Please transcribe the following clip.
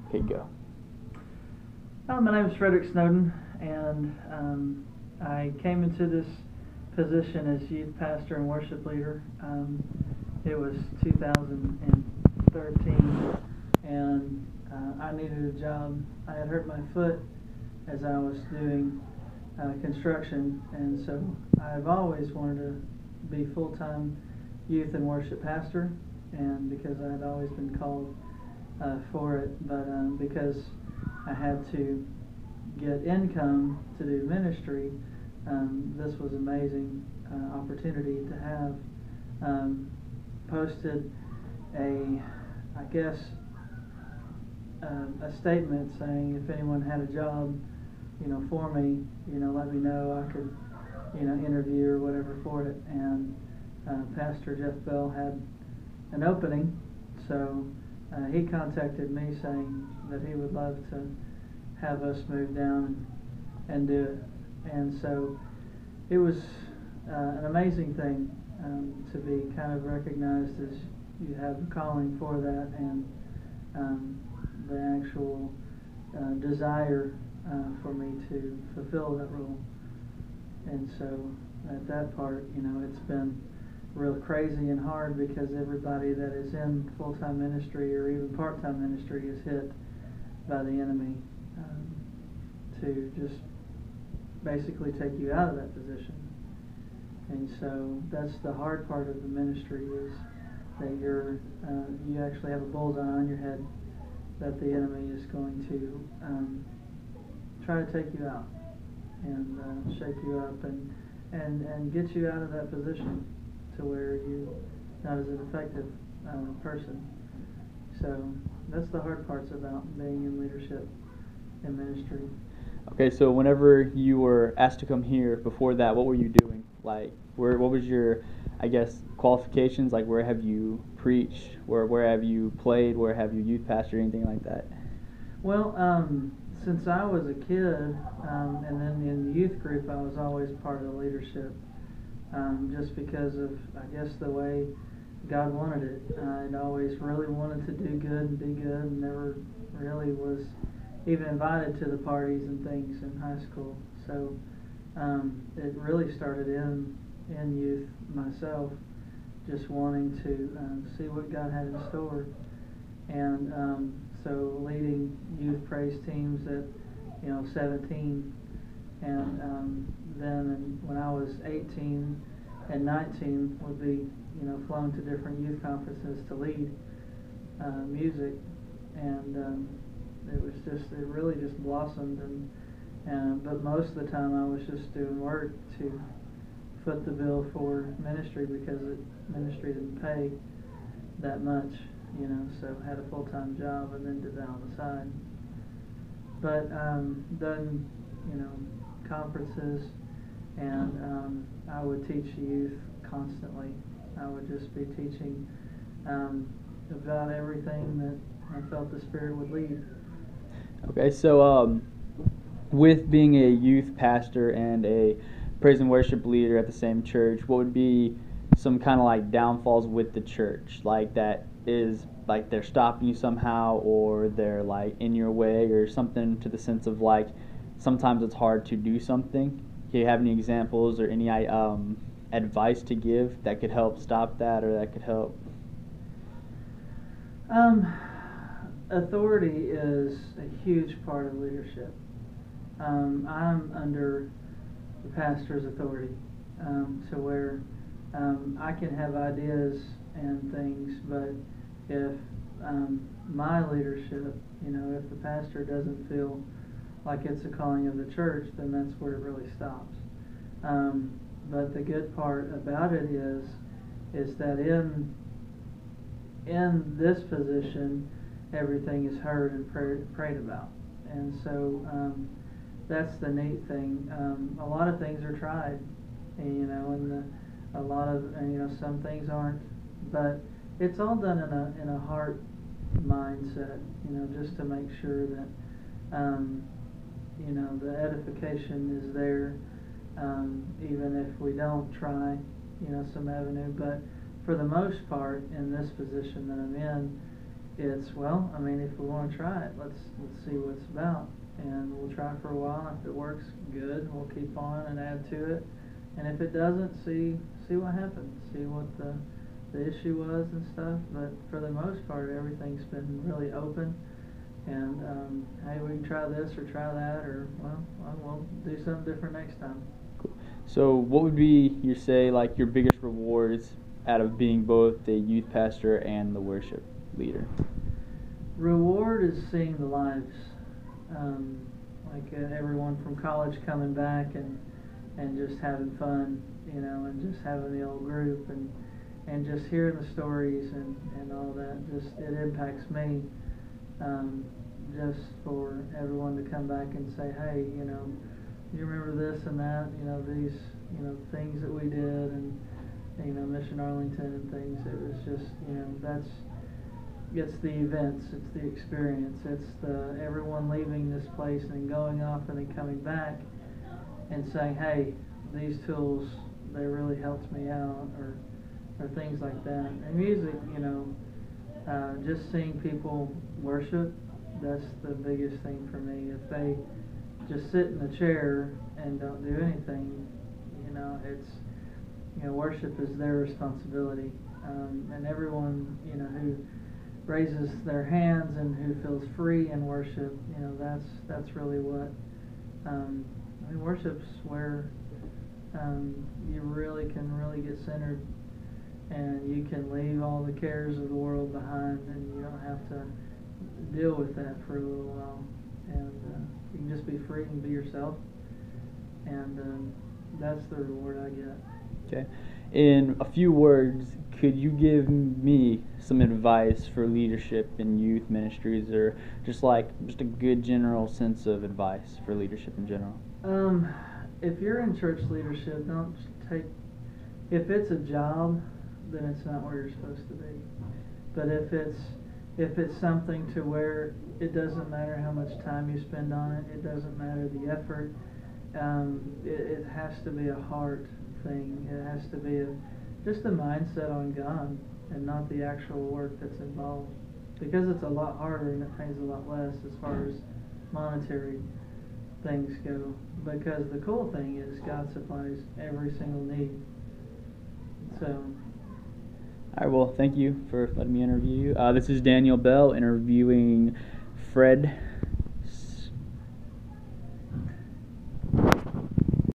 Okay, go. My name is Frederick Snowden, and I came into this position as youth pastor and worship leader. It was 2013, and I needed a job. I had hurt my foot as I was doing construction, and so I've always wanted to be full-time youth and worship pastor, and because I had always been called for it, but because I had to get income to do ministry, this was an amazing opportunity to have. Posted a statement saying if anyone had a job, for me, let me know. I could, interview or whatever for it. And Pastor Jeff Bell had an opening, so he contacted me saying that he would love to have us move down and do it. And so it was an amazing thing to be kind of recognized as you have a calling for that, and the actual desire for me to fulfill that role. And so at that part, it's been real crazy and hard because everybody that is in full-time ministry or even part-time ministry is hit by the enemy to just basically take you out of that position. And so that's the hard part of the ministry, is that you actually have a bullseye on your head that the enemy is going to try to take you out and shake you up and get you out of that position to where you're not as an effective person. So that's the hard parts about being in leadership and ministry. Okay, so whenever you were asked to come here, before that, what were you doing? Like, what was your, qualifications? Like, where have you preached? Where have you played? Where have you youth pastored? Anything like that? Well, since I was a kid, and then in the youth group, I was always part of the leadership, just because of, the way God wanted it. I'd always really wanted to do good and be good, and never really was even invited to the parties and things in high school. So it really started in youth myself, just wanting to see what God had in store. And so leading youth praise teams at 17, and then when I was 18 and 19 would be flown to different youth conferences to lead music, and it really just blossomed, and but most of the time I was just doing work to foot the bill for ministry, because ministry didn't pay that much, so I had a full-time job and then did that on the side. But done conferences, and I would teach youth constantly. I would just be teaching about everything that I felt the Spirit would lead. Okay, so with being a youth pastor and a praise and worship leader at the same church, what would be some kind of downfalls with the church, that is they're stopping you somehow, or they're in your way, or something to the sense of sometimes it's hard to do something? Do you have any examples or any advice to give that could help stop that, or that could help? Authority is a huge part of leadership. I'm under the pastor's authority, to where I can have ideas and things, but if my leadership, if the pastor doesn't feel like it's a calling of the church, then that's where it really stops. But the good part about it is that in this position, everything is heard and prayed about, and so that's the neat thing. A lot of things are tried, and a lot of some things aren't, but it's all done in a heart mindset, just to make sure that the edification is there, even if we don't try some avenue. But for the most part, in this position that I'm in, it's, well, I mean, if we want to try it, let's see what it's about, and we'll try for a while. If it works, good, we'll keep on and add to it, and if it doesn't, see what happens, see what the issue was and stuff. But for the most part, everything's been really open, and hey, we can try this or try that, or well, we'll do something different next time. Cool. So what would be like your biggest rewards out of being both the youth pastor and the worship leader? Reward is seeing the lives, everyone from college coming back and just having fun, and just having the old group and just hearing the stories and all that. Just, it impacts me, just for everyone to come back and say, hey, you remember this and that, these, things that we did, and Mission Arlington and things. It was just, it's the events, it's the experience, it's the everyone leaving this place and going off and then coming back and saying, hey, these tools, they really helped me out, or things like that. And music, just seeing people worship, that's the biggest thing for me. If they just sit in the chair and don't do anything, it's, worship is their responsibility. And everyone, who raises their hands and who feels free in worship, that's really what, worship's where you really can get centered, and you can leave all the cares of the world behind, and you don't have to deal with that for a little while, and you can just be free and be yourself, and that's the reward I get. Okay. In a few words, could you give me some advice for leadership in youth ministries, or just a good general sense of advice for leadership in general? If you're in church leadership, don't take, if it's a job, then it's not where you're supposed to be. But if it's something to where it doesn't matter how much time you spend on it, it doesn't matter the effort, it has to be a heart thing. It has to be just a mindset on God and not the actual work that's involved, because it's a lot harder and it pays a lot less as far as monetary things go. Because the cool thing is God supplies every single need. So. All right, well, thank you for letting me interview you. This is Daniel Bell interviewing Fred